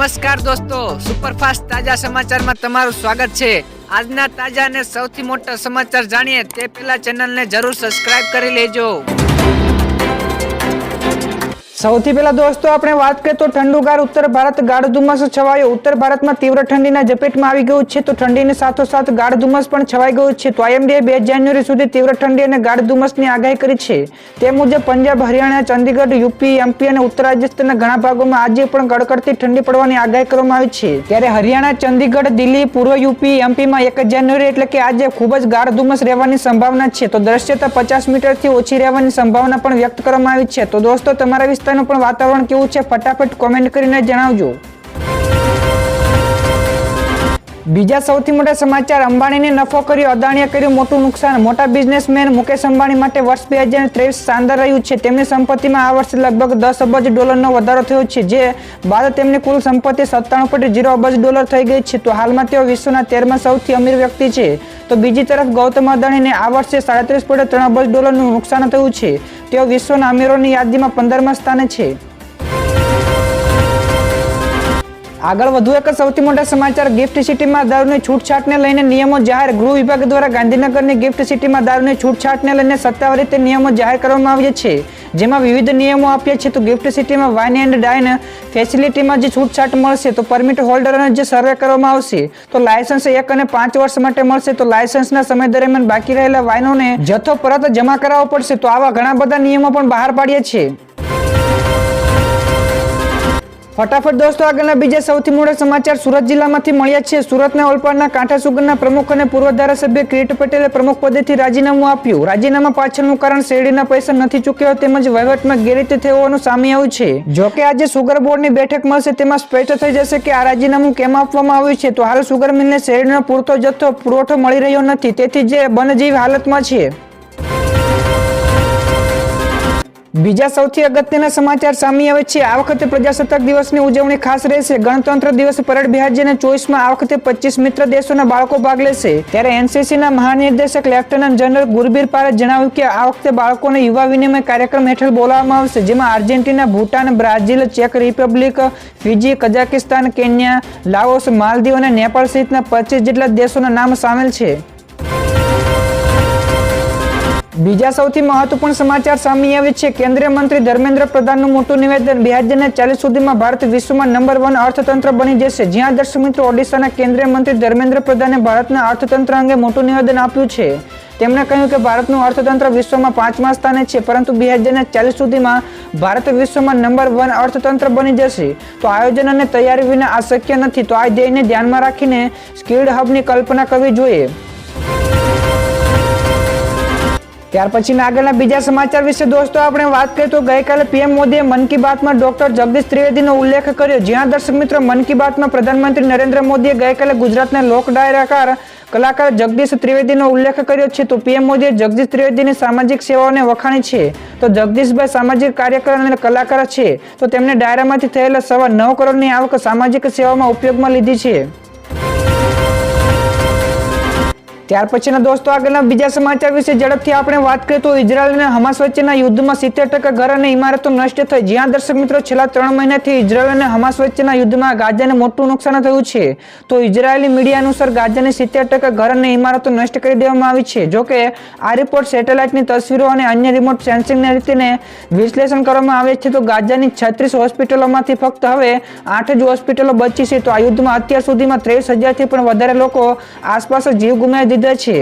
નમસ્કાર દોસ્તો, સુપરફાસ્ટ તાજા સમાચારમાં તમારું સ્વાગત છે। આજના તાજા અને સૌથી મોટા સમાચાર જાણીએ તે પહેલા ચેનલને જરૂર સબસ્ક્રાઇબ કરી લેજો। સૌથી પહેલા દોસ્તો આપણે વાત કરીએ તો ઠંડુગાર ઉત્તર ભારત ગાઢ ધુમ્મસ છવાયો। ઉત્તર ભારતમાં તીવ્ર ઠંડીના ઝપેટમાં આવી ગયું છે તો ઠંડીની સાથોસાથ ગાઢ ધુમ્મસ પણ છવાઈ ગયું છે। તો IMDએ 2 જાન્યુઆરી સુધી તીવ્ર ઠંડી અને ગાઢ ધુમ્મસની આગાહી કરી છે। તે મુજબ પંજાબ, હરિયાણા, ચંદીગઢ, યુપી, MP અને ઉત્તર રાજસ્થાનના ઘણા ભાગોમાં આજે પણ કડકડતી ઠંડી પડવાની આગાહી કરવામાં આવી છે। ત્યારે હરિયાણા, ચંદીગઢ, દિલ્હી, પૂર્વ યુપી, MPમાં 1 જાન્યુઆરી એટલે કે આજે ખૂબ જ ગાઢ ધુમ્મસ રહેવાની સંભાવના છે। તો દ્રશ્યતા 50 મીટરથી ઓછી રહેવાની સંભાવના પણ વ્યક્ત કરવામાં આવી છે। તો દોસ્તો તમારા વિસ્તારનું પણ વાતાવરણ કેવું છે ફટાફટ કોમેન્ટ કરીને જણાવજો। બીજા સૌથી મોટા સમાચાર, અંબાણીને નફો કર્યો, અદાણીએ કર્યું મોટું નુકસાન। મોટા બિઝનેસમેન મુકેશ અંબાણી માટે વર્ષ 2023 શાનદાર રહ્યું છે। તેમની સંપત્તિમાં આ વર્ષે લગભગ $10 અબજ વધારો થયો છે, જે બાદ તેમની કુલ સંપત્તિ $97.0 અબજ થઈ ગઈ છે। તો હાલમાં તેઓ વિશ્વના 13મા સૌથી અમીર વ્યક્તિ છે। તો બીજી તરફ ગૌતમ અદાણીને આ વર્ષે $37.3 અબજ નુકસાન થયું છે। તેઓ વિશ્વના અમીરોની યાદીમાં 15મા સ્થાને છે। આગળ વધુ એક સૌથી મોટા સમાચાર, ગિફ્ટ સિટીમાં દારૂની છૂટછાટને લઈને નિયમો જાહેર। ગૃહ વિભાગ દ્વારા ગાંધીનગરની ગિફ્ટ સિટીમાં દારૂની છૂટછાટને લઈને સત્તાવાર રીતે નિયમો જાહેર કરવામાં આવ્યા છે, જેમાં વિવિધ નિયમો આપ્યા છે। તો ગિફ્ટ સિટીમાં વાઇન એન્ડ ડાઇન ફેસિલિટીમાં જે છૂટછાટ મળશે, તો પરમિટ હોલ્ડરોને જે સર્વે કરવામાં આવશે, તો લાયસન્સ 1 અને 5 વર્ષ માટે મળશે। તો લાયસન્સના સમય દરમિયાન બાકી રહેલા વાઇનોને જથ્થો પરત જમા કરાવવો પડશે। તો આવા ઘણા બધા નિયમો પણ બહાર પાડ્યા છે। ફટાફટ દોસ્તો આગળના બીજા સૌથી મોટા સમાચાર સુરત જિલ્લામાંથી મળ્યા છે। સુરતના ઓલપાડના કાંઠા સુગરના પ્રમુખ અને પૂર્વ ધારાસભ્ય કિરીટ પટેલે પ્રમુખ પદેથી રાજીનામું આપ્યું। રાજીનામા પાછળનું કારણ શેરડીના પૈસા નથી ચૂક્યો તેમજ વહીવટમાં ગેરરીતિ થઈ હોવાનું સામે આવ્યું છે। જોકે આજે સુગર બોર્ડની બેઠક મળશે, તેમાં સ્પષ્ટ થઈ જશે કે આ રાજીનામું કેમ આપવામાં આવ્યું છે। તો હાલ સુગર મિલને શેરડીનો પૂરતો જથ્થો પુરવઠો મળી રહ્યો નથી, તેથી જે બંધ જેવી હાલતમાં છે। બીજા સૌથી અગત્યના સમાચાર સામે આવે છે। આ વખતે પ્રજાસત્તાક દિવસની ઉજવણી ખાસ રહેશે। ગણતંત્ર દિવસ પરેડ 2024માં આ વખતે 25 મિત્ર દેશોના બાળકો ભાગ લેશે। ત્યારે NCCના મહાનિર્દેશક લેફ્ટનન્ટ જનરલ ગુરબીર પારે જણાવ્યું કે આ વખતે બાળકોને યુવા વિનિમય કાર્યક્રમ હેઠળ બોલાવવામાં આવશે, જેમાં Argentina, Bhutan, Brazil, check Republic, Fiji, Kazakhstan, Kenya, Laos, Maldives અને નેપાળ સહિતના 25 જેટલા દેશોના નામ સામેલ છે। બીજા સૌથી મહત્વપૂર્ણ સમાચાર સામે આવે છે। કેન્દ્રીય મંત્રી ધર્મેન્દ્ર પ્રધાનનું મોટું નિવેદન, 2040 સુધીમાં ભારત વિશ્વમાં નંબર 1 અર્થતંત્ર બની જશે। જ્યાં દર્શક મિત્રો ઓડિશાના કેન્દ્રીય મંત્રી ધર્મેન્દ્ર પ્રધાને ભારતના અર્થતંત્ર અંગે મોટું નિવેદન આપ્યું છે। તેમણે કહ્યું કે ભારતનું અર્થતંત્ર વિશ્વમાં 5મા સ્થાને છે, પરંતુ 2040 સુધીમાં ભારત વિશ્વમાં નંબર 1 અર્થતંત્ર બની જશે। તો આયોજન અને તૈયારી વિના આ શક્ય નથી। તો આ ધ્યેયને ધ્યાનમાં રાખીને સ્કિલ્ડ હબની કલ્પના કરવી જોઈએ। ત્યાર પછીના આગળના બીજા સમાચાર વિશે દોસ્તો આપણે વાત કરીએ તો ગઈકાલે PM મોદીએ મન કી બાતમાં ડોક્ટર જગદીશ ત્રિવેદીનો ઉલ્લેખ કર્યો। જ્યાં દર્શક મિત્રો મન કી બાતમાં પ્રધાનમંત્રી નરેન્દ્ર મોદીએ ગઈકાલે ગુજરાતના લોક ડાયરાકાર કલાકાર જગદીશ ત્રિવેદીનો ઉલ્લેખ કર્યો છે। તો PM મોદીએ જગદીશ ત્રિવેદીની સામાજિક સેવાઓને વખાણી છે। તો જગદીશભાઈ સામાજિક કાર્યકર અને કલાકાર છે। તો તેમને ડાયરામાંથી થયેલા 9.25 કરોડની આવક સામાજિક સેવામાં ઉપયોગમાં લીધી છે। ત્યાર પછીના દોસ્તો આગળના બીજા સમાચાર વિશે ઝડપથી આપણે વાત કરીએ તો ઇઝરાયલ અને હમાસ વચ્ચેના યુદ્ધમાં 70% ઘર અને ઇમારતો નષ્ટ થઈ। જ્યાં દર્શક મિત્રો છેલ્લા 3 મહિનાથી ઇઝરાયલ અને હમાસ વચ્ચેના યુદ્ધમાં ગાઝાને મોટું નુકસાન થયું છે। તો ઇઝરાયેલી મીડિયા અનુસાર ગાઝાની 70% ઘર અને ઇમારતો નષ્ટ કરી દેવામાં આવી છે। જોકે આ રિપોર્ટ સેટેલાઇટની તસવીરો અને અન્ય રિમોટ સેન્સિંગની રીતને વિશ્લેષણ કરવામાં આવે છે। તો ગાઝાની 36 હોસ્પિટલોમાંથી ફક્ત હવે 8 જ હોસ્પિટલો બચી છે। તો આ યુદ્ધમાં અત્યાર સુધીમાં 23,000થી પણ વધારે લોકો આસપાસ જીવ ગુમાવી દીધા છે।